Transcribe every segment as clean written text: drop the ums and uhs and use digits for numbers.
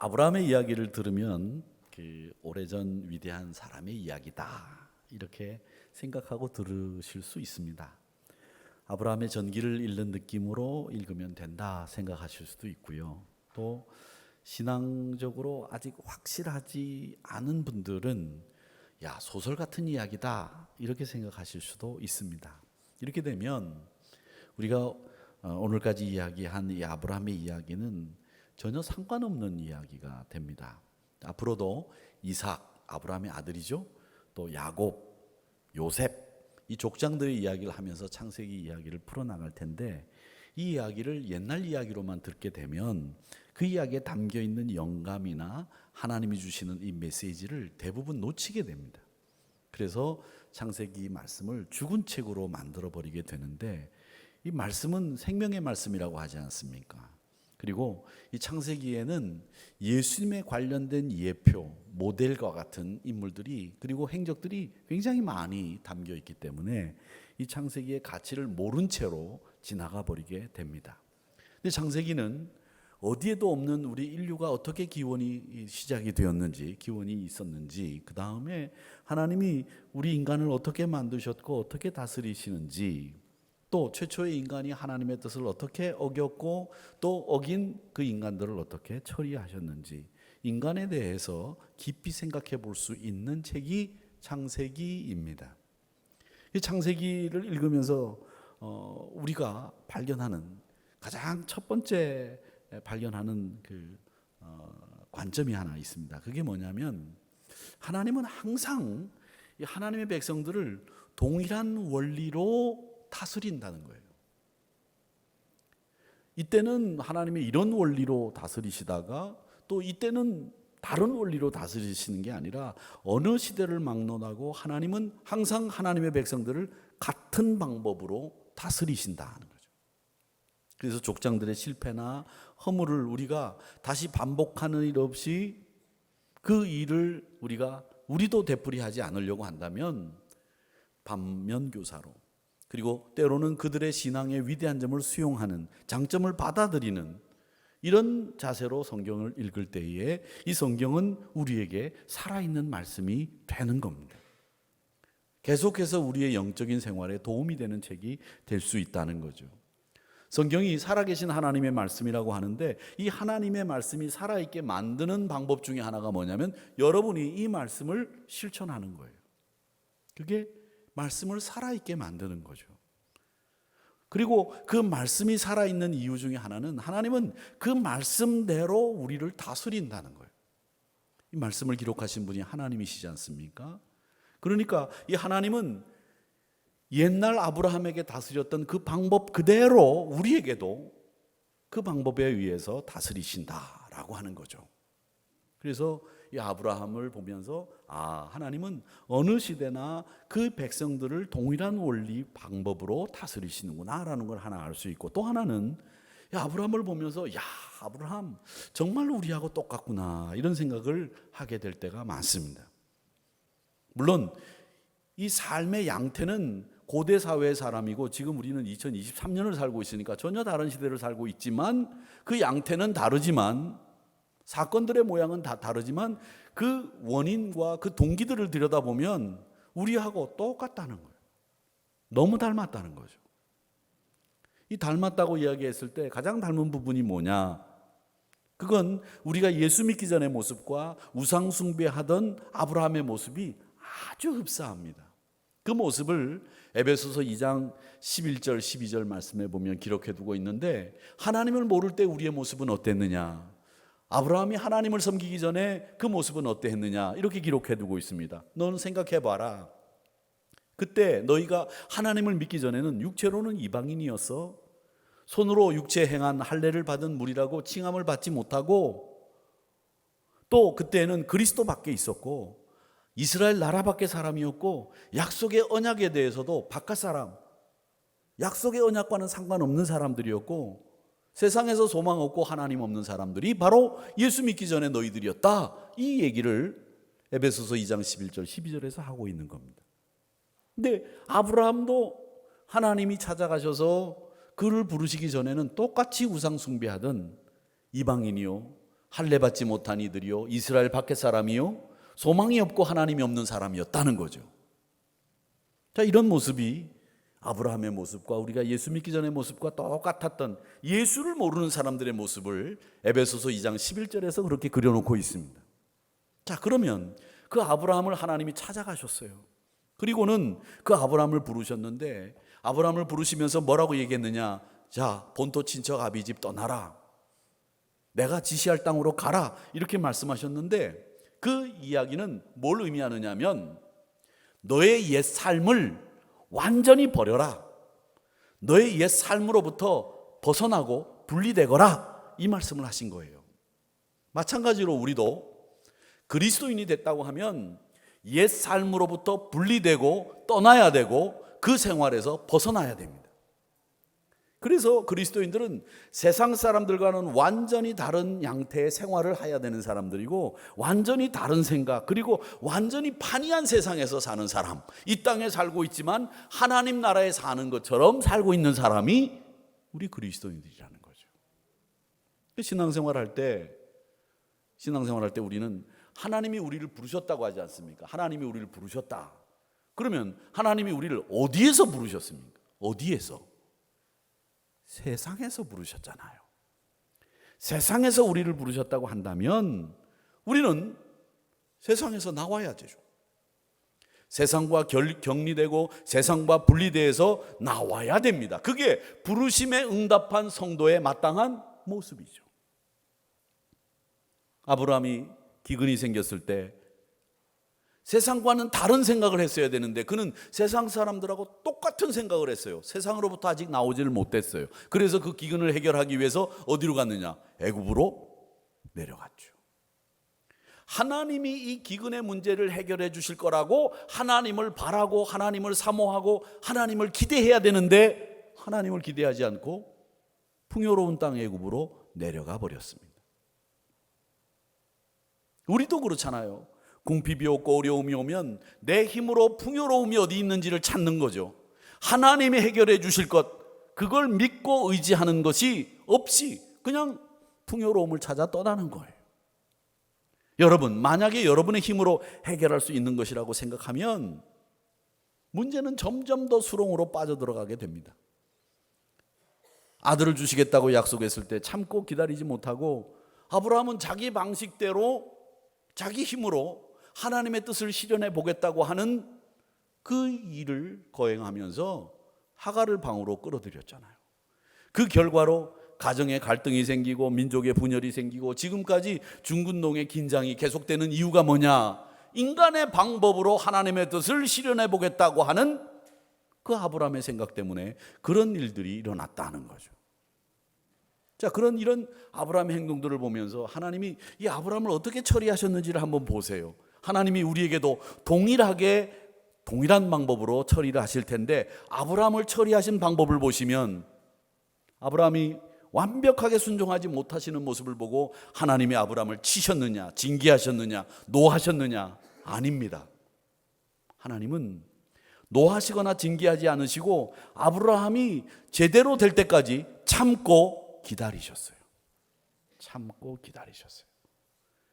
아브라함의 이야기를 들으면 그 오래전 위대한 사람의 이야기다 이렇게 생각하고 들으실 수 있습니다. 아브라함의 전기를 읽는 느낌으로 읽으면 된다 생각하실 수도 있고요. 또 신앙적으로 아직 확실하지 않은 분들은 야, 소설 같은 이야기다 이렇게 생각하실 수도 있습니다. 이렇게 되면 우리가 오늘까지 이야기한 이 아브라함의 이야기는 전혀 상관없는 이야기가 됩니다. 앞으로도 이삭, 아브라함의 아들이죠. 또 야곱, 요셉 이 족장들의 이야기를 하면서 창세기 이야기를 풀어나갈 텐데 이 이야기를 옛날 이야기로만 듣게 되면 그 이야기에 담겨 있는 영감이나 하나님이 주시는 이 메시지를 대부분 놓치게 됩니다. 그래서 창세기 말씀을 죽은 책으로 만들어 버리게 되는데 이 말씀은 생명의 말씀이라고 하지 않습니까? 그리고 이 창세기에는 예수님에 관련된 예표, 모델과 같은 인물들이 그리고 행적들이 굉장히 많이 담겨 있기 때문에 이 창세기의 가치를 모른 채로 지나가 버리게 됩니다. 근데 창세기는 어디에도 없는 우리 인류가 어떻게 기원이 시작이 되었는지, 기원이 있었는지, 그 다음에 하나님이 우리 인간을 어떻게 만드셨고 어떻게 다스리시는지, 또 최초의 인간이 하나님의 뜻을 어떻게 어겼고 또 어긴 그 인간들을 어떻게 처리하셨는지 인간에 대해서 깊이 생각해 볼 수 있는 책이 창세기입니다. 이 창세기를 읽으면서 우리가 발견하는 가장 첫 번째 발견하는 그 관점이 하나 있습니다. 그게 뭐냐면 하나님은 항상 이 하나님의 백성들을 동일한 원리로 다스린다는 거예요. 이때는 하나님이 이런 원리로 다스리시다가 또 이때는 다른 원리로 다스리시는 게 아니라 어느 시대를 막론하고 하나님은 항상 하나님의 백성들을 같은 방법으로 다스리신다는 거죠. 그래서 족장들의 실패나 허물을 우리가 다시 반복하는 일 없이 그 일을 우리도 되풀이하지 않으려고 한다면 반면교사로 그리고 때로는 그들의 신앙의 위대한 점을 수용하는 장점을 받아들이는 이런 자세로 성경을 읽을 때에 이 성경은 우리에게 살아있는 말씀이 되는 겁니다. 계속해서 우리의 영적인 생활에 도움이 되는 책이 될 수 있다는 거죠. 성경이 살아계신 하나님의 말씀이라고 하는데 이 하나님의 말씀이 살아있게 만드는 방법 중에 하나가 뭐냐면 여러분이 이 말씀을 실천하는 거예요. 그게 말씀을 살아있게 만드는 거죠. 그리고 그 말씀이 살아있는 이유 중에 하나는 하나님은 그 말씀대로 우리를 다스린다는 거예요. 이 말씀을 기록하신 분이 하나님이시지 않습니까? 그러니까 이 하나님은 옛날 아브라함에게 다스렸던 그 방법 그대로 우리에게도 그 방법에 의해서 다스리신다라고 하는 거죠. 그래서 이 아브라함을 보면서 하나님은 어느 시대나 그 백성들을 동일한 원리 방법으로 다스리시는구나 라는 걸 하나 알 수 있고, 또 하나는 아브라함을 보면서 아브라함 정말 우리하고 똑같구나 이런 생각을 하게 될 때가 많습니다. 물론 이 삶의 양태는 고대 사회의 사람이고 지금 우리는 2023년을 살고 있으니까 전혀 다른 시대를 살고 있지만 그 양태는 다르지만 사건들의 모양은 다 다르지만 그 원인과 그 동기들을 들여다보면 우리하고 똑같다는 거예요. 너무 닮았다는 거죠. 이 닮았다고 이야기했을 때 가장 닮은 부분이 뭐냐? 그건 우리가 예수 믿기 전의 모습과 우상 숭배하던 아브라함의 모습이 아주 흡사합니다. 그 모습을 에베소서 2장 11절 12절 말씀에 보면 기록해 두고 있는데 하나님을 모를 때 우리의 모습은 어땠느냐? 아브라함이 하나님을 섬기기 전에 그 모습은 어땠느냐 이렇게 기록해 두고 있습니다. 너는 생각해 봐라. 그때 너희가 하나님을 믿기 전에는 육체로는 이방인이었어. 손으로 육체 행한 할례를 받은 무리라고 칭함을 받지 못하고 또 그때는 그리스도 밖에 있었고 이스라엘 나라 밖의 사람이었고 약속의 언약에 대해서도 바깥 사람, 약속의 언약과는 상관없는 사람들이었고 세상에서 소망 없고 하나님 없는 사람들이 바로 예수 믿기 전에 너희들이었다. 이 얘기를 에베소서 2장 11절 12절에서 하고 있는 겁니다. 근데 아브라함도 하나님이 찾아가셔서 그를 부르시기 전에는 똑같이 우상 숭배하던 이방인이요 할례 받지 못한 이들이요 이스라엘 밖의 사람이요 소망이 없고 하나님이 없는 사람이었다는 거죠. 자, 이런 모습이 아브라함의 모습과 우리가 예수 믿기 전의 모습과 똑같았던 예수를 모르는 사람들의 모습을 에베소서 2장 11절에서 그렇게 그려놓고 있습니다. 자, 그러면 그 아브라함을 하나님이 찾아가셨어요. 그리고는 그 아브라함을 부르셨는데 아브라함을 부르시면서 뭐라고 얘기했느냐? 자, 본토 친척 아비집 떠나라. 내가 지시할 땅으로 가라. 이렇게 말씀하셨는데 그 이야기는 뭘 의미하느냐면 너의 옛 삶을 완전히 버려라. 너의 옛 삶으로부터 벗어나고 분리되거라. 이 말씀을 하신 거예요. 마찬가지로 우리도 그리스도인이 됐다고 하면 옛 삶으로부터 분리되고 떠나야 되고 그 생활에서 벗어나야 됩니다. 그래서 그리스도인들은 세상 사람들과는 완전히 다른 양태의 생활을 해야 되는 사람들이고 완전히 다른 생각 그리고 완전히 판이한 세상에서 사는 사람, 이 땅에 살고 있지만 하나님 나라에 사는 것처럼 살고 있는 사람이 우리 그리스도인들이라는 거죠. 신앙생활 할 때 우리는 하나님이 우리를 부르셨다고 하지 않습니까? 하나님이 우리를 부르셨다. 그러면 하나님이 우리를 어디에서 부르셨습니까? 어디에서? 세상에서 부르셨잖아요. 세상에서 우리를 부르셨다고 한다면 우리는 세상에서 나와야 되죠. 세상과 격리되고 세상과 분리돼서 나와야 됩니다. 그게 부르심에 응답한 성도의 마땅한 모습이죠. 아브라함이 기근이 생겼을 때 세상과는 다른 생각을 했어야 되는데 그는 세상 사람들하고 똑같은 생각을 했어요. 세상으로부터 아직 나오지를 못했어요. 그래서 그 기근을 해결하기 위해서 어디로 갔느냐? 애굽으로 내려갔죠. 하나님이 이 기근의 문제를 해결해 주실 거라고 하나님을 바라고 하나님을 사모하고 하나님을 기대해야 되는데 하나님을 기대하지 않고 풍요로운 땅 애굽으로 내려가 버렸습니다. 우리도 그렇잖아요. 궁핍이 없고 어려움이 오면 내 힘으로 풍요로움이 어디 있는지를 찾는 거죠. 하나님이 해결해 주실 것, 그걸 믿고 의지하는 것이 없이 그냥 풍요로움을 찾아 떠나는 거예요. 여러분, 만약에 여러분의 힘으로 해결할 수 있는 것이라고 생각하면 문제는 점점 더 수렁으로 빠져들어가게 됩니다. 아들을 주시겠다고 약속했을 때 참고 기다리지 못하고 아브라함은 자기 방식대로 자기 힘으로 하나님의 뜻을 실현해 보겠다고 하는 그 일을 거행하면서 하갈을 방으로 끌어들였잖아요. 그 결과로 가정에 갈등이 생기고 민족의 분열이 생기고 지금까지 중근동의 긴장이 계속되는 이유가 뭐냐? 인간의 방법으로 하나님의 뜻을 실현해 보겠다고 하는 그 아브라함의 생각 때문에 그런 일들이 일어났다는 거죠. 자, 이런 아브라함의 행동들을 보면서 하나님이 이 아브라함을 어떻게 처리하셨는지를 한번 보세요. 하나님이 우리에게도 동일한 방법으로 처리를 하실 텐데 아브라함을 처리하신 방법을 보시면 아브라함이 완벽하게 순종하지 못하시는 모습을 보고 하나님이 아브라함을 치셨느냐, 징계하셨느냐, 노하셨느냐? 아닙니다. 하나님은 노하시거나 징계하지 않으시고 아브라함이 제대로 될 때까지 참고 기다리셨어요. 참고 기다리셨어요.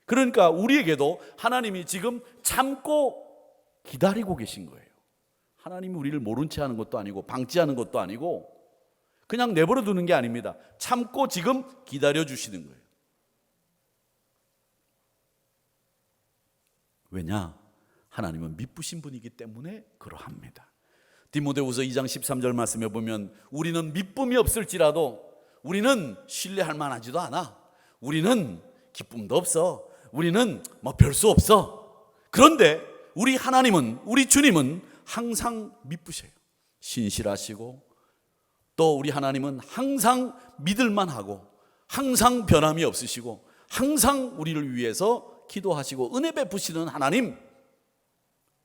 그러니까 우리에게도 하나님이 지금 참고 기다리고 계신 거예요. 하나님이 우리를 모른 채 하는 것도 아니고 방치하는 것도 아니고 그냥 내버려 두는 게 아닙니다. 참고 지금 기다려 주시는 거예요. 왜냐? 하나님은 미쁘신 분이기 때문에 그러합니다. 디모데후서 2장 13절 말씀에 보면 우리는 미쁨이 없을지라도 우리는 신뢰할 만하지도 않아. 우리는 기쁨도 없어. 우리는 뭐 별 수 없어. 그런데 우리 하나님은, 우리 주님은 항상 미쁘셔요. 신실하시고 또 우리 하나님은 항상 믿을만 하고 항상 변함이 없으시고 항상 우리를 위해서 기도하시고 은혜 베푸시는 하나님,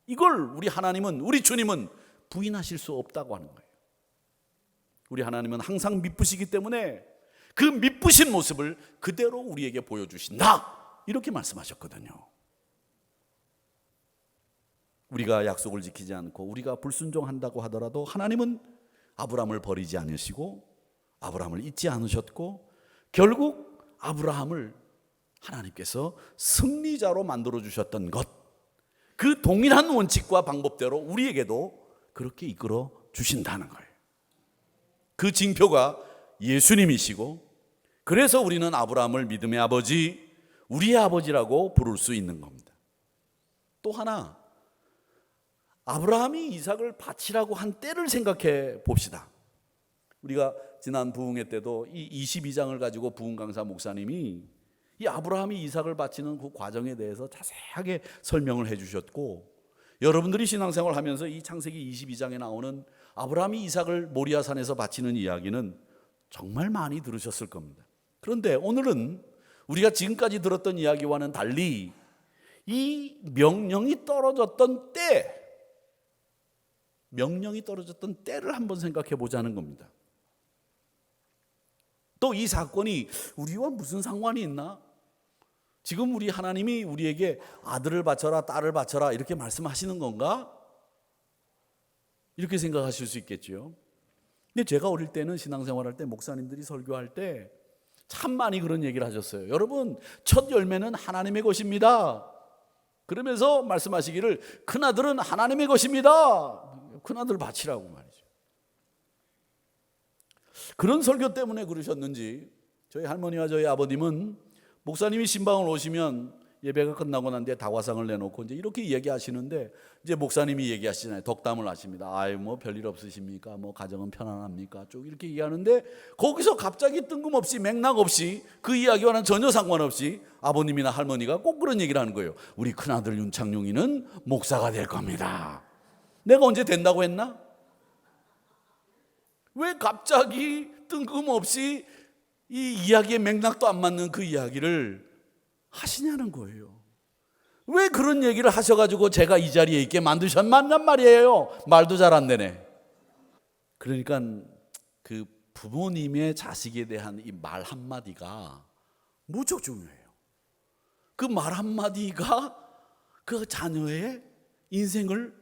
이걸 우리 하나님은, 우리 주님은 부인하실 수 없다고 하는 거예요. 우리 하나님은 항상 미쁘시기 때문에 그 미쁘신 모습을 그대로 우리에게 보여주신다, 이렇게 말씀하셨거든요. 우리가 약속을 지키지 않고 우리가 불순종한다고 하더라도 하나님은 아브라함을 버리지 않으시고 아브라함을 잊지 않으셨고 결국 아브라함을 하나님께서 승리자로 만들어 주셨던 것, 그 동일한 원칙과 방법대로 우리에게도 그렇게 이끌어 주신다는 거예요. 그 징표가 예수님이시고, 그래서 우리는 아브라함을 믿음의 아버지, 우리의 아버지라고 부를 수 있는 겁니다. 또 하나, 아브라함이 이삭을 바치라고 한 때를 생각해 봅시다. 우리가 지난 부흥회 때도 이 22장을 가지고 부흥 강사 목사님이 이 아브라함이 이삭을 바치는 그 과정에 대해서 자세하게 설명을 해 주셨고, 여러분들이 신앙생활 하면서 이 창세기 22장에 나오는 아브라함이 이삭을 모리아산에서 바치는 이야기는 정말 많이 들으셨을 겁니다. 그런데 오늘은 우리가 지금까지 들었던 이야기와는 달리 이 명령이 떨어졌던 때를 한번 생각해 보자는 겁니다. 또 이 사건이 우리와 무슨 상관이 있나? 지금 우리 하나님이 우리에게 아들을 바쳐라, 딸을 바쳐라 이렇게 말씀하시는 건가? 이렇게 생각하실 수 있겠죠. 근데 제가 어릴 때는 신앙생활할 때 목사님들이 설교할 때 참 많이 그런 얘기를 하셨어요. 여러분, 첫 열매는 하나님의 것입니다. 그러면서 말씀하시기를 큰아들은 하나님의 것입니다. 큰아들 바치라고 말이죠. 그런 설교 때문에 그러셨는지 저희 할머니와 저희 아버님은 목사님이 신방을 오시면 예배가 끝나고 난 뒤에 다과상을 내놓고 이제 이렇게 얘기하시는데, 이제 목사님이 얘기하시잖아요. 덕담을 하십니다. 아유, 뭐 별일 없으십니까? 뭐 가정은 편안합니까? 쭉 이렇게 얘기하는데, 거기서 갑자기 뜬금없이 맥락 없이 그 이야기와는 전혀 상관없이 아버님이나 할머니가 꼭 그런 얘기를 하는 거예요. 우리 큰아들 윤창용이는 목사가 될 겁니다. 내가 언제 된다고 했나? 왜 갑자기 뜬금없이 이 이야기의 맥락도 안 맞는 그 이야기를 하시냐는 거예요. 왜 그런 얘기를 하셔가지고 제가 이 자리에 있게 만드셨단 말이에요. 말도 잘 안 되네. 그러니까 그 부모님의 자식에 대한 이 말 한마디가 무척 중요해요. 그 말 한마디가 그 자녀의 인생을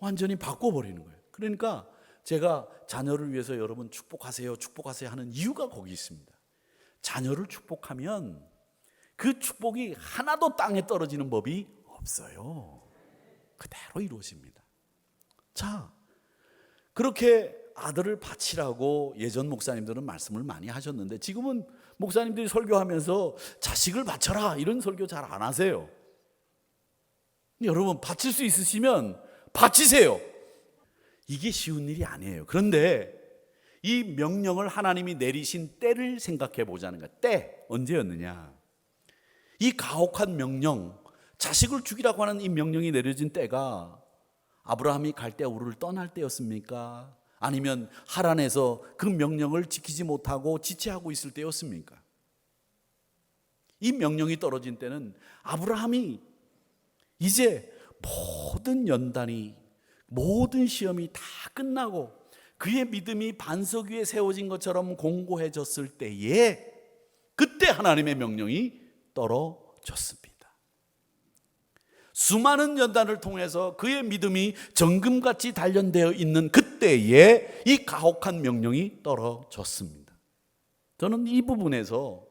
완전히 바꿔버리는 거예요. 그러니까 제가 자녀를 위해서 여러분 축복하세요, 축복하세요 하는 이유가 거기 있습니다. 자녀를 축복하면 그 축복이 하나도 땅에 떨어지는 법이 없어요. 그대로 이루어집니다. 자, 그렇게 아들을 바치라고 예전 목사님들은 말씀을 많이 하셨는데, 지금은 목사님들이 설교하면서 자식을 바쳐라 이런 설교 잘 안 하세요. 여러분, 바칠 수 있으시면 바치세요. 이게 쉬운 일이 아니에요. 그런데 이 명령을 하나님이 내리신 때를 생각해 보자는 거예요. 때, 언제였느냐? 이 가혹한 명령, 자식을 죽이라고 하는 이 명령이 내려진 때가 아브라함이 갈대아 우르를 떠날 때였습니까? 아니면 하란에서 그 명령을 지키지 못하고 지체하고 있을 때였습니까? 이 명령이 떨어진 때는 아브라함이 이제 모든 연단이, 모든 시험이 다 끝나고 그의 믿음이 반석 위에 세워진 것처럼 공고해졌을 때에, 그때 하나님의 명령이 떨어졌습니다. 수많은 연단을 통해서 그의 믿음이 정금같이 단련되어 있는 그때에 이 가혹한 명령이 떨어졌습니다. 저는 이 부분에서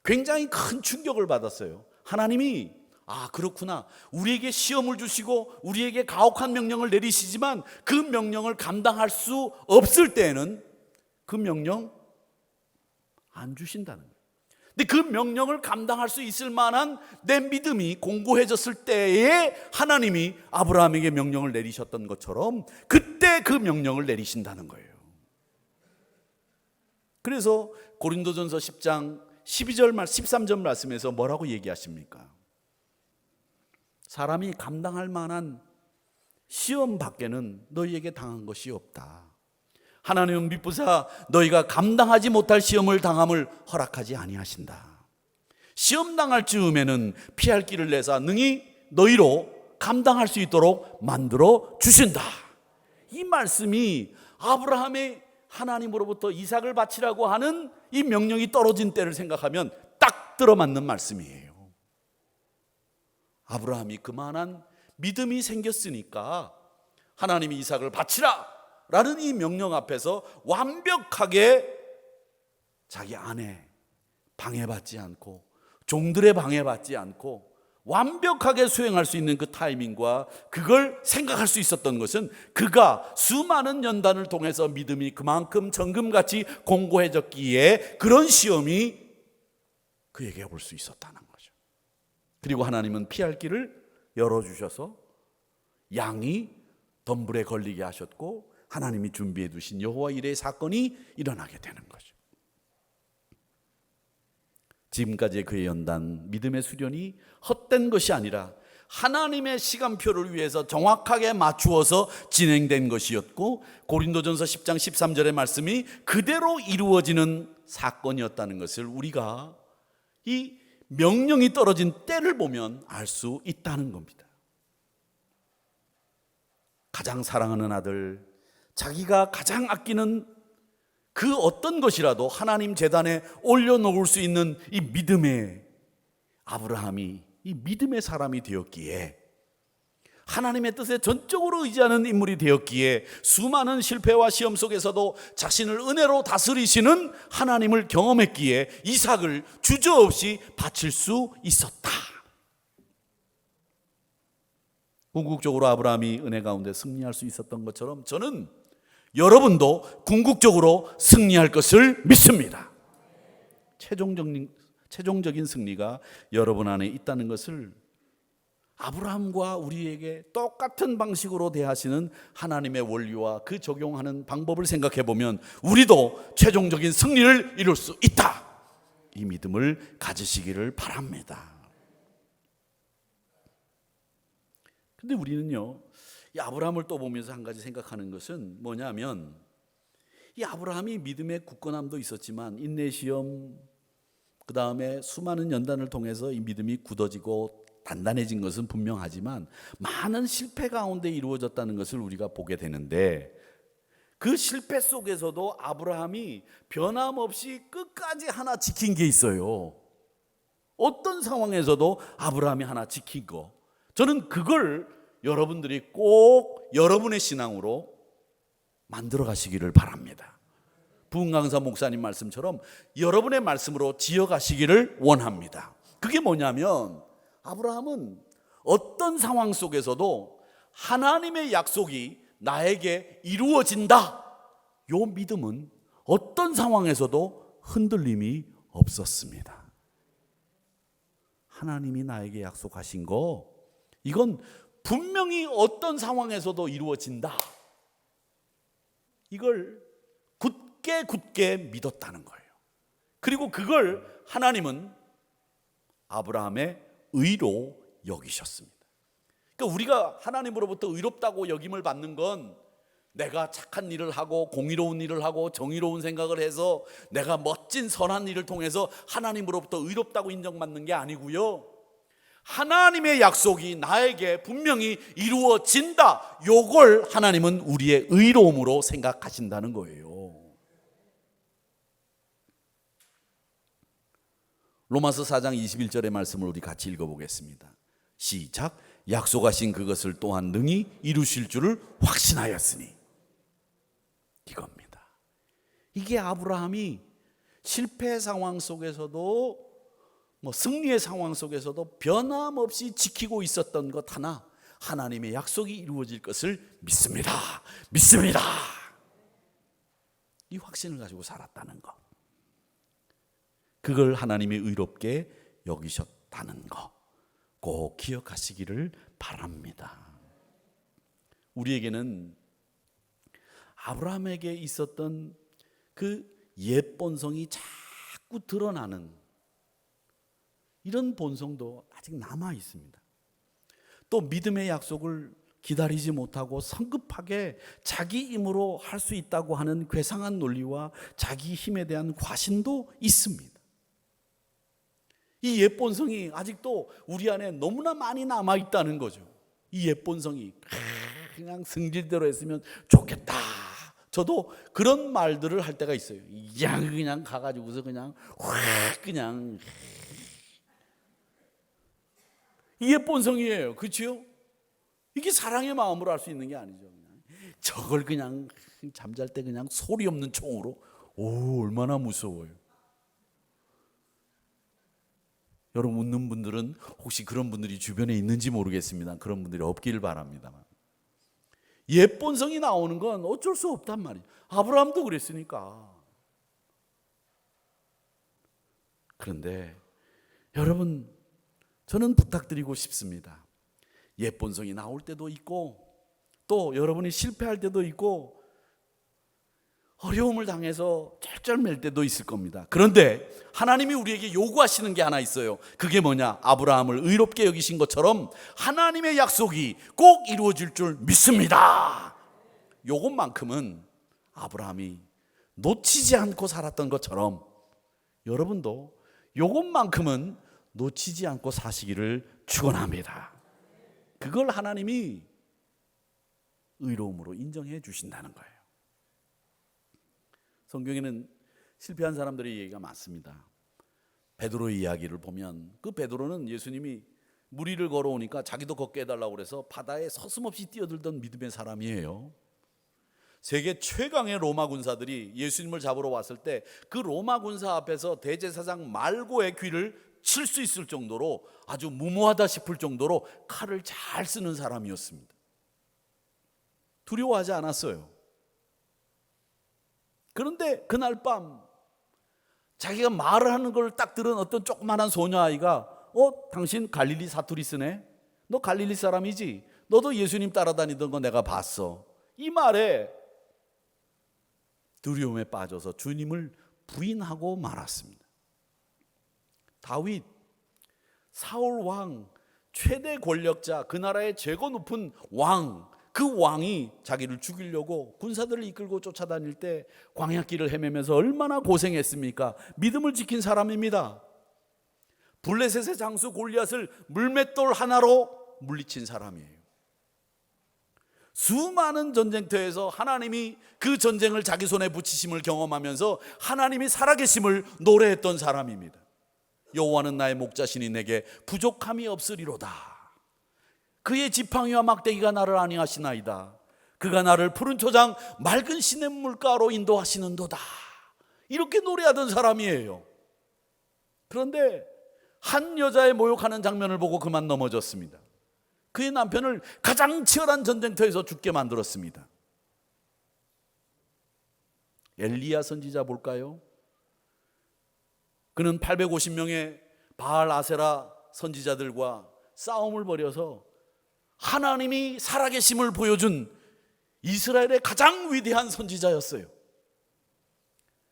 굉장히 큰 충격을 받았어요. 하나님이 그렇구나, 우리에게 시험을 주시고 우리에게 가혹한 명령을 내리시지만 그 명령을 감당할 수 없을 때에는 그 명령 안 주신다는 거예요. 근데 그 명령을 감당할 수 있을 만한 내 믿음이 공고해졌을 때에 하나님이 아브라함에게 명령을 내리셨던 것처럼 그때 그 명령을 내리신다는 거예요. 그래서 고린도전서 10장 12절 13절 말씀에서 뭐라고 얘기하십니까? 사람이 감당할 만한 시험 밖에는 너희에게 당한 것이 없다. 하나님은 미쁘사 너희가 감당하지 못할 시험을 당함을 허락하지 아니하신다. 시험 당할 즈음에는 피할 길을 내사 능히 너희로 감당할 수 있도록 만들어 주신다. 이 말씀이 아브라함의 하나님으로부터 이삭을 바치라고 하는 이 명령이 떨어진 때를 생각하면 딱 들어맞는 말씀이에요. 아브라함이 그만한 믿음이 생겼으니까 하나님이 이삭을 바치라 라는 이 명령 앞에서 완벽하게 자기 아내 방해받지 않고 종들의 방해받지 않고 완벽하게 수행할 수 있는 그 타이밍과 그걸 생각할 수 있었던 것은 그가 수많은 연단을 통해서 믿음이 그만큼 정금같이 공고해졌기에 그런 시험이 그에게 올 수 있었다는 거죠. 그리고 하나님은 피할 길을 열어주셔서 양이 덤불에 걸리게 하셨고 하나님이 준비해 두신 여호와 일의 사건이 일어나게 되는 거죠. 지금까지의 그의 연단, 믿음의 수련이 헛된 것이 아니라 하나님의 시간표를 위해서 정확하게 맞추어서 진행된 것이었고 고린도전서 10장 13절의 말씀이 그대로 이루어지는 사건이었다는 것을 우리가 이 명령이 떨어진 때를 보면 알 수 있다는 겁니다. 가장 사랑하는 아들, 자기가 가장 아끼는 그 어떤 것이라도 하나님 제단에 올려놓을 수 있는 이 믿음의 아브라함이 이 믿음의 사람이 되었기에 하나님의 뜻에 전적으로 의지하는 인물이 되었기에 수많은 실패와 시험 속에서도 자신을 은혜로 다스리시는 하나님을 경험했기에 이삭을 주저없이 바칠 수 있었다. 궁극적으로 아브라함이 은혜 가운데 승리할 수 있었던 것처럼 저는 여러분도 궁극적으로 승리할 것을 믿습니다. 최종적인 승리가 여러분 안에 있다는 것을 아브라함과 우리에게 똑같은 방식으로 대하시는 하나님의 원리와 그 적용하는 방법을 생각해 보면 우리도 최종적인 승리를 이룰 수 있다. 이 믿음을 가지시기를 바랍니다. 근데 우리는요, 이 아브라함을 또 보면서 한 가지 생각하는 것은 뭐냐면 이 아브라함이 믿음의 굳건함도 있었지만 인내 시험, 그 다음에 수많은 연단을 통해서 이 믿음이 굳어지고 단단해진 것은 분명하지만 많은 실패 가운데 이루어졌다는 것을 우리가 보게 되는데 그 실패 속에서도 아브라함이 변함없이 끝까지 하나 지킨 게 있어요. 어떤 상황에서도 아브라함이 하나 지킨 거, 저는 그걸 여러분들이 꼭 여러분의 신앙으로 만들어 가시기를 바랍니다. 부흥강사 목사님 말씀처럼 여러분의 말씀으로 지어가시기를 원합니다. 그게 뭐냐면 아브라함은 어떤 상황 속에서도 하나님의 약속이 나에게 이루어진다, 요 믿음은 어떤 상황에서도 흔들림이 없었습니다. 하나님이 나에게 약속하신 거, 이건 분명히 어떤 상황에서도 이루어진다, 이걸 굳게 믿었다는 거예요. 그리고 그걸 하나님은 아브라함의 의로 여기셨습니다. 그러니까 우리가 하나님으로부터 의롭다고 여김을 받는 건 내가 착한 일을 하고 공의로운 일을 하고 정의로운 생각을 해서 내가 멋진 선한 일을 통해서 하나님으로부터 의롭다고 인정받는 게 아니고요, 하나님의 약속이 나에게 분명히 이루어진다, 요걸 하나님은 우리의 의로움으로 생각하신다는 거예요. 로마서 4장 21절의 말씀을 우리 같이 읽어보겠습니다. 시작. 약속하신 그것을 또한 능히 이루실 줄을 확신하였으니. 이겁니다. 이게 아브라함이 실패 상황 속에서도 승리의 상황 속에서도 변함없이 지키고 있었던 것 하나, 하나님의 약속이 이루어질 것을 믿습니다. 이 확신을 가지고 살았다는 것, 그걸 하나님이 의롭게 여기셨다는 것 꼭 기억하시기를 바랍니다. 우리에게는 아브라함에게 있었던 그 옛 본성이 자꾸 드러나는 이런 본성도 아직 남아 있습니다. 또 믿음의 약속을 기다리지 못하고 성급하게 자기 힘으로 할 수 있다고 하는 괴상한 논리와 자기 힘에 대한 과신도 있습니다. 이 옛 본성이 아직도 우리 안에 너무나 많이 남아 있다는 거죠. 이 옛 본성이 그냥 승질대로 했으면 좋겠다. 저도 그런 말들을 할 때가 있어요. 그냥 가가지고서 그냥 확 그냥, 이 옛 본성이에요. 그렇죠? 이게 사랑의 마음으로 할 수 있는 게 아니죠. 그냥 저걸 그냥 잠잘 때 그냥 소리 없는 총으로, 오, 얼마나 무서워요. 여러분 웃는 분들은 혹시 그런 분들이 주변에 있는지 모르겠습니다. 그런 분들이 없길 바랍니다만, 옛 본성이 나오는 건 어쩔 수 없단 말이에요. 아브라함도 그랬으니까. 그런데 여러분, 저는 부탁드리고 싶습니다. 옛 본성이 나올 때도 있고, 또 여러분이 실패할 때도 있고, 어려움을 당해서 쩔쩔맬 때도 있을 겁니다. 그런데 하나님이 우리에게 요구하시는 게 하나 있어요. 그게 뭐냐? 아브라함을 의롭게 여기신 것처럼 하나님의 약속이 꼭 이루어질 줄 믿습니다. 요것만큼은 아브라함이 놓치지 않고 살았던 것처럼 여러분도 요것만큼은 놓치지 않고 사시기를 축원합니다. 그걸 하나님이 의로움으로 인정해 주신다는 거예요. 성경에는 실패한 사람들의 얘기가 많습니다. 베드로의 이야기를 보면, 그 베드로는 예수님이 물 위를 걸어오니까 자기도 걷게 해달라고 그래서 바다에 서슴없이 뛰어들던 믿음의 사람이에요. 세계 최강의 로마 군사들이 예수님을 잡으러 왔을 때 그 로마 군사 앞에서 대제사장 말고의 귀를 칠 수 있을 정도로, 아주 무모하다 싶을 정도로 칼을 잘 쓰는 사람이었습니다. 두려워하지 않았어요. 그런데 그날 밤 자기가 말을 하는 걸 딱 들은 어떤 조그만한 소녀아이가, 당신 갈릴리 사투리스네? 너 갈릴리 사람이지? 너도 예수님 따라다니던 거 내가 봤어. 이 말에 두려움에 빠져서 주님을 부인하고 말았습니다. 다윗, 사울 왕, 최대 권력자, 그 나라의 최고 높은 왕, 그 왕이 자기를 죽이려고 군사들을 이끌고 쫓아다닐 때 광야길을 헤매면서 얼마나 고생했습니까? 믿음을 지킨 사람입니다. 블레셋의 장수 골리앗을 물맷돌 하나로 물리친 사람이에요. 수많은 전쟁터에서 하나님이 그 전쟁을 자기 손에 붙이심을 경험하면서 하나님이 살아계심을 노래했던 사람입니다. 여호와는 나의 목자시니 내게 부족함이 없으리로다. 그의 지팡이와 막대기가 나를 안위하시나이다. 그가 나를 푸른 초장 맑은 시냇물가로 인도하시는도다. 이렇게 노래하던 사람이에요. 그런데 한 여자의 모욕하는 장면을 보고 그만 넘어졌습니다. 그의 남편을 가장 치열한 전쟁터에서 죽게 만들었습니다. 엘리야 선지자 볼까요? 그는 850명의 바알 아세라 선지자들과 싸움을 벌여서 하나님이 살아계심을 보여준 이스라엘의 가장 위대한 선지자였어요.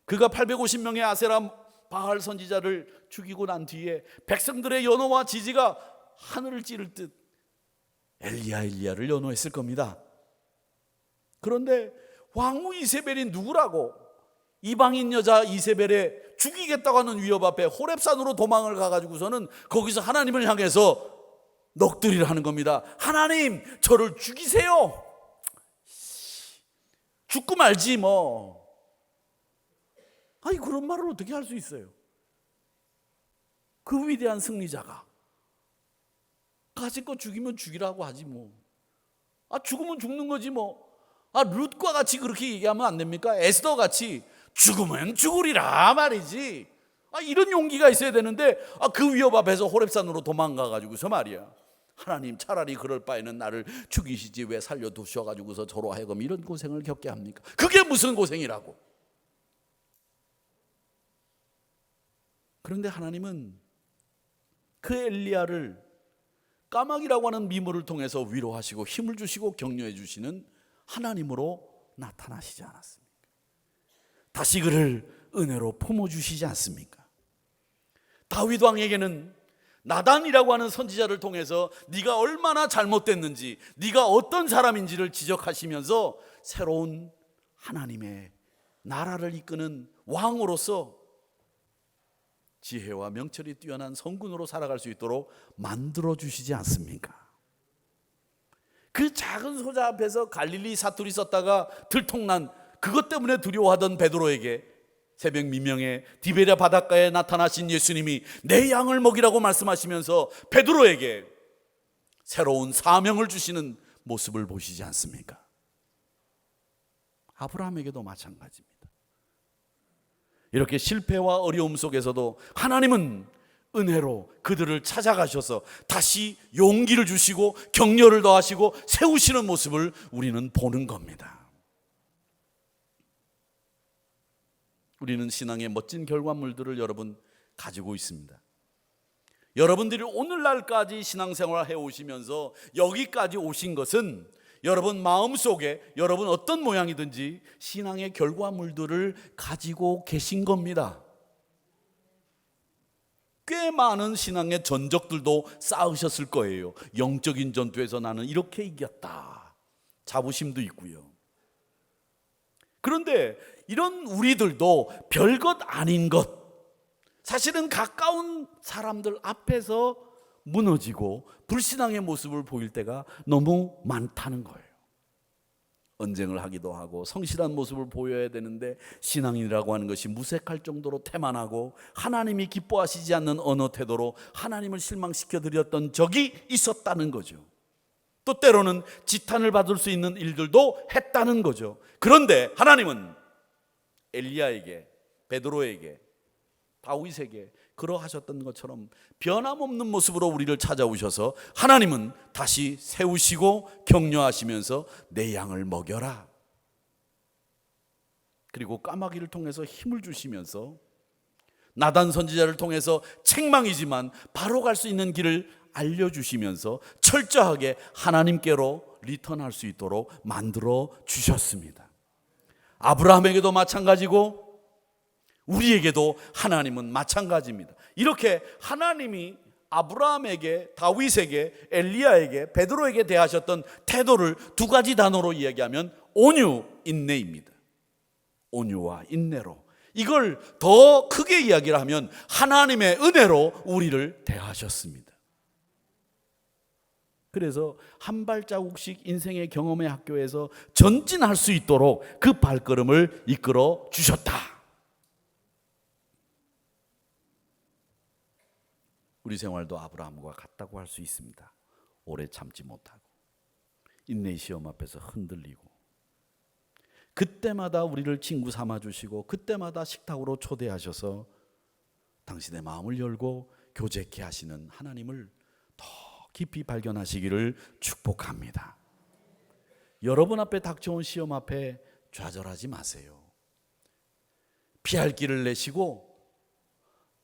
그가 850명의 아세라 바알 선지자를 죽이고 난 뒤에 백성들의 연호와 지지가 하늘을 찌를 듯 엘리야를 연호했을 겁니다. 그런데 왕후 이세벨이 누구라고? 이방인 여자 이세벨의 죽이겠다고 하는 위협 앞에 호렙산으로 도망을 가가지고서는 거기서 하나님을 향해서 넋두리를 하는 겁니다. 하나님, 저를 죽이세요. 죽고 말지 뭐. 아니, 그런 말을 어떻게 할 수 있어요? 그 위대한 승리자가 가지껏 죽이면 죽이라고 하지 뭐. 죽으면 죽는 거지 뭐. 룻과 같이 그렇게 얘기하면 안 됩니까? 에스더 같이 죽으면 죽으리라 말이지. 이런 용기가 있어야 되는데 그 위협 앞에서 호렙산으로 도망가 가지고서 말이야, 하나님 차라리 그럴 바에는 나를 죽이시지 왜 살려두셔가지고서 저로 하여금 이런 고생을 겪게 합니까? 그게 무슨 고생이라고. 그런데 하나님은 그 엘리야를 까마귀라고 하는 미물을 통해서 위로하시고 힘을 주시고 격려해 주시는 하나님으로 나타나시지 않았습니까? 다시 그를 은혜로 품어주시지 않습니까? 다윗 왕에게는 나단이라고 하는 선지자를 통해서 네가 얼마나 잘못됐는지, 네가 어떤 사람인지를 지적하시면서 새로운 하나님의 나라를 이끄는 왕으로서 지혜와 명철이 뛰어난 성군으로 살아갈 수 있도록 만들어주시지 않습니까? 그 작은 소자 앞에서 갈릴리 사투리 썼다가 들통난, 그것 때문에 두려워하던 베드로에게 새벽 미명에 디베랴 바닷가에 나타나신 예수님이 내 양을 먹이라고 말씀하시면서 베드로에게 새로운 사명을 주시는 모습을 보시지 않습니까? 아브라함에게도 마찬가지입니다. 이렇게 실패와 어려움 속에서도 하나님은 은혜로 그들을 찾아가셔서 다시 용기를 주시고 격려를 더하시고 세우시는 모습을 우리는 보는 겁니다. 우리는 신앙의 멋진 결과물들을 여러분 가지고 있습니다. 여러분들이 오늘날까지 신앙생활을 해오시면서 여기까지 오신 것은 여러분 마음속에 여러분 어떤 모양이든지 신앙의 결과물들을 가지고 계신 겁니다. 꽤 많은 신앙의 전적들도 쌓으셨을 거예요. 영적인 전투에서 나는 이렇게 이겼다. 자부심도 있고요. 그런데 이런 우리들도 별것 아닌 것, 사실은 가까운 사람들 앞에서 무너지고 불신앙의 모습을 보일 때가 너무 많다는 거예요. 언쟁을 하기도 하고 성실한 모습을 보여야 되는데 신앙이라고 하는 것이 무색할 정도로 태만하고 하나님이 기뻐하시지 않는 언어 태도로 하나님을 실망시켜 드렸던 적이 있었다는 거죠. 또 때로는 지탄을 받을 수 있는 일들도 했다는 거죠. 그런데 하나님은 엘리야에게, 베드로에게, 다윗에게 그러하셨던 것처럼 변함없는 모습으로 우리를 찾아오셔서 하나님은 다시 세우시고 격려하시면서 내 양을 먹여라. 그리고 까마귀를 통해서 힘을 주시면서 나단 선지자를 통해서 책망이지만 바로 갈 수 있는 길을 알려주시면서 철저하게 하나님께로 리턴할 수 있도록 만들어 주셨습니다. 아브라함에게도 마찬가지고 우리에게도 하나님은 마찬가지입니다. 이렇게 하나님이 아브라함에게, 다윗에게, 엘리야에게, 베드로에게 대하셨던 태도를 두 가지 단어로 이야기하면 온유, 인내입니다. 온유와 인내로, 이걸 더 크게 이야기를 하면 하나님의 은혜로 우리를 대하셨습니다. 그래서 한 발자국씩 인생의 경험의 학교에서 전진할 수 있도록 그 발걸음을 이끌어 주셨다. 우리 생활도 아브라함과 같다고 할 수 있습니다. 오래 참지 못하고 인내의 시험 앞에서 흔들리고 그때마다 우리를 친구 삼아 주시고 그때마다 식탁으로 초대하셔서 당신의 마음을 열고 교제케 하시는 하나님을 더 깊이 발견하시기를 축복합니다. 여러분 앞에 닥쳐온 시험 앞에 좌절하지 마세요. 피할 길을 내시고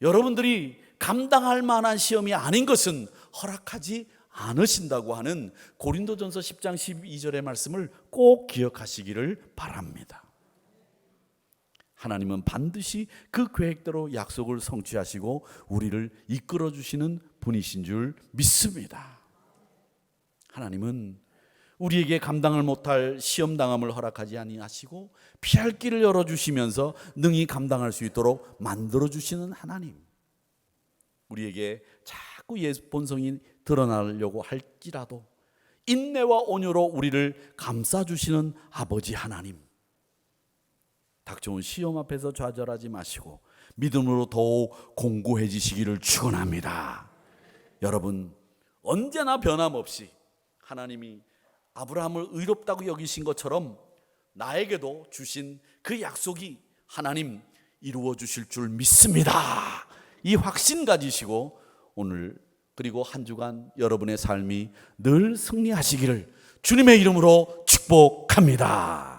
여러분들이 감당할 만한 시험이 아닌 것은 허락하지 않으신다고 하는 고린도전서 10장 12절의 말씀을 꼭 기억하시기를 바랍니다. 하나님은 반드시 그 계획대로 약속을 성취하시고 우리를 이끌어 주시는 분이신 줄 믿습니다. 하나님은 우리에게 감당을 못할 시험당함을 허락하지 아니하시고 피할 길을 열어주시면서 능히 감당할 수 있도록 만들어주시는 하나님, 우리에게 자꾸 옛 본성이 드러나려고 할지라도 인내와 온유로 우리를 감싸주시는 아버지 하나님, 닥쳐온 시험 앞에서 좌절하지 마시고 믿음으로 더욱 공고해지시기를 축원합니다. 여러분, 언제나 변함없이 하나님이 아브라함을 의롭다고 여기신 것처럼 나에게도 주신 그 약속이 하나님 이루어 주실 줄 믿습니다. 이 확신 가지시고 오늘 그리고 한 주간 여러분의 삶이 늘 승리하시기를 주님의 이름으로 축복합니다.